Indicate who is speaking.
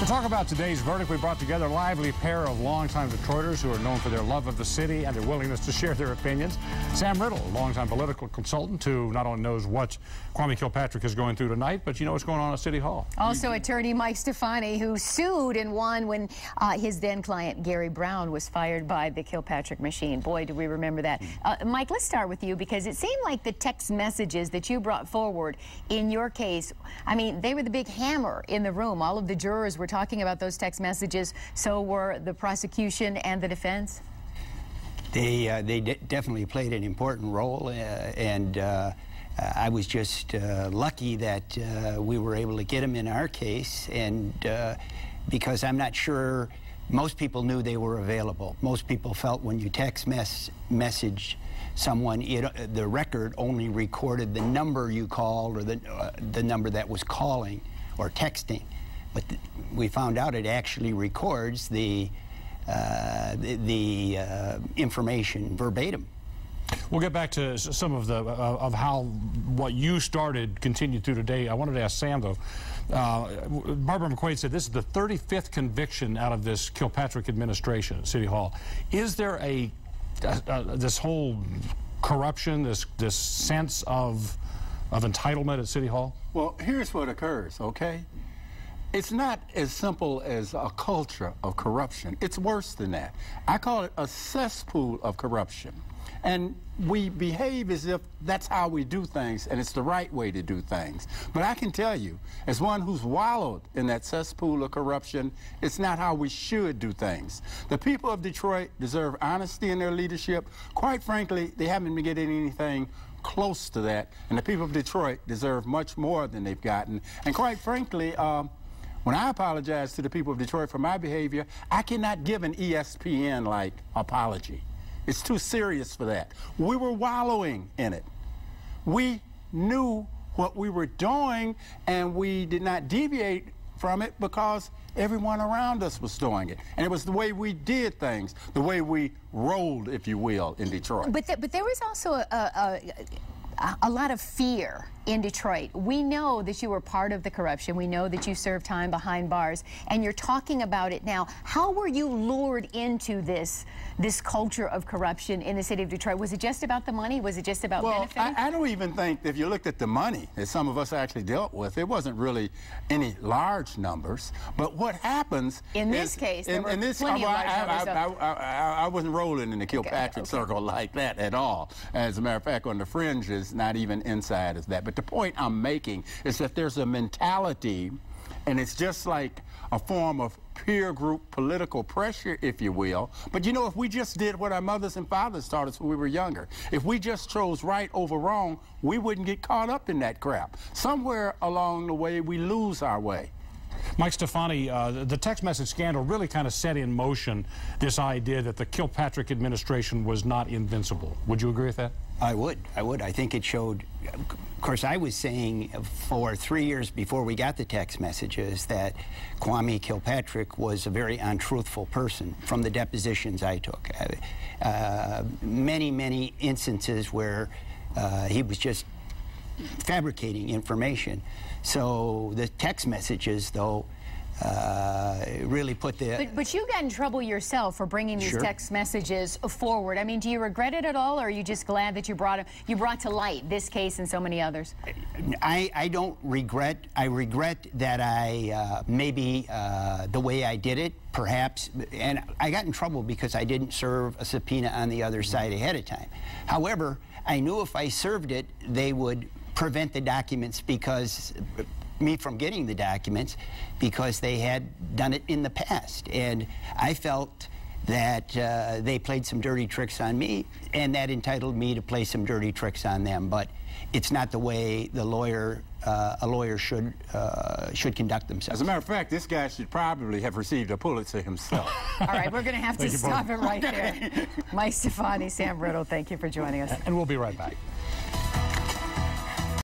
Speaker 1: To talk about today's verdict, we brought together a lively pair of longtime Detroiters who are known for their love of the city and their willingness to share their opinions. Sam Riddle, a longtime political consultant who not only knows what Kwame Kilpatrick is going through tonight, but you know what's going on at City Hall. Also attorney Mike Stefani, who sued and won when his then client Gary Brown was fired by the Kilpatrick machine. Boy, do we remember that. Mike, let's start with you because it seemed like the text messages that you brought forward in your case, I mean, they were the big hammer in the room. All of the jurors were talking about those text messages. So were the prosecution and the defense? They definitely played an important role, and I was just lucky that we were able to get them in our case, and because I'm not sure most people knew they were available. Most people felt when you text message someone, the record only recorded the number you called or the number that was calling or texting. But we found out it actually records the information verbatim. We'll get back to some of the how what you started continued through today. I wanted to ask Sam though. Barbara McQuaid said this is the 35th conviction out of this Kilpatrick administration at City Hall. Is there this whole corruption, this sense of entitlement at City Hall?
Speaker 2: Well, here's what occurs, okay? It's not as simple as a culture of corruption. It's worse than that. I call it a cesspool of corruption. And we behave as if that's how we do things, and it's the right way to do things. But I can tell you, as one who's wallowed in that cesspool of corruption, it's not how we should do things. The people of Detroit deserve honesty in their leadership. Quite frankly, they haven't been getting anything close to that, and the people of Detroit deserve much more than they've gotten. And quite frankly, when I apologize to the people of Detroit for my behavior, I cannot give an ESPN-like apology. It's too serious for that. We were wallowing in it. We knew what we were doing, and we did not deviate from it because everyone around us was doing it. And it was the way we did things, the way we rolled, if you will, in Detroit.
Speaker 3: But there was also a lot of fear in Detroit. We know that you were part of the corruption. We know that you served time behind bars, and you're talking about it now. How were you lured into this culture of corruption in the city of Detroit? Was it just about the money? Was it just about benefiting?
Speaker 2: I don't even think, if you looked at the money that some of us actually dealt with, it wasn't really any large numbers. But what happens
Speaker 3: in this case, there were plenty of large numbers.
Speaker 2: I wasn't rolling in the Kilpatrick circle like that at all. As a matter of fact, on the fringes, not even inside is that. But the point I'm making is that there's a mentality, and it's just like a form of peer group political pressure, if you will. But you know, if we just did what our mothers and fathers taught us when we were younger, if we just chose right over wrong, we wouldn't get caught up in that crap. Somewhere along the way, we lose our way.
Speaker 1: Mike Stefani, the text message scandal really kind of set in motion this idea that the Kilpatrick administration was not invincible. Would you agree with that?
Speaker 4: I would. I think it showed, of course, I was saying for 3 years before we got the text messages that Kwame Kilpatrick was a very untruthful person from the depositions I took. Many instances where he was just fabricating information. So the text messages, though, really put the...
Speaker 3: But you got in trouble yourself for bringing these text messages forward. I mean, do you regret it at all, or are you just glad that you brought to light this case and so many others?
Speaker 4: I don't regret. I regret that I maybe the way I did it, perhaps, and I got in trouble because I didn't serve a subpoena on the other side ahead of time. However, I knew if I served it, they would prevent the documents me from getting the documents because they had done it in the past. And I felt that they played some dirty tricks on me, and that entitled me to play some dirty tricks on them. But it's not the way a lawyer should conduct themselves.
Speaker 2: As a matter of fact, this guy should probably have received a Pulitzer himself.
Speaker 3: All right, we're going to have to stop it right there. Mike Stefani, Sam Riddle, thank you for joining us.
Speaker 1: And we'll be right back.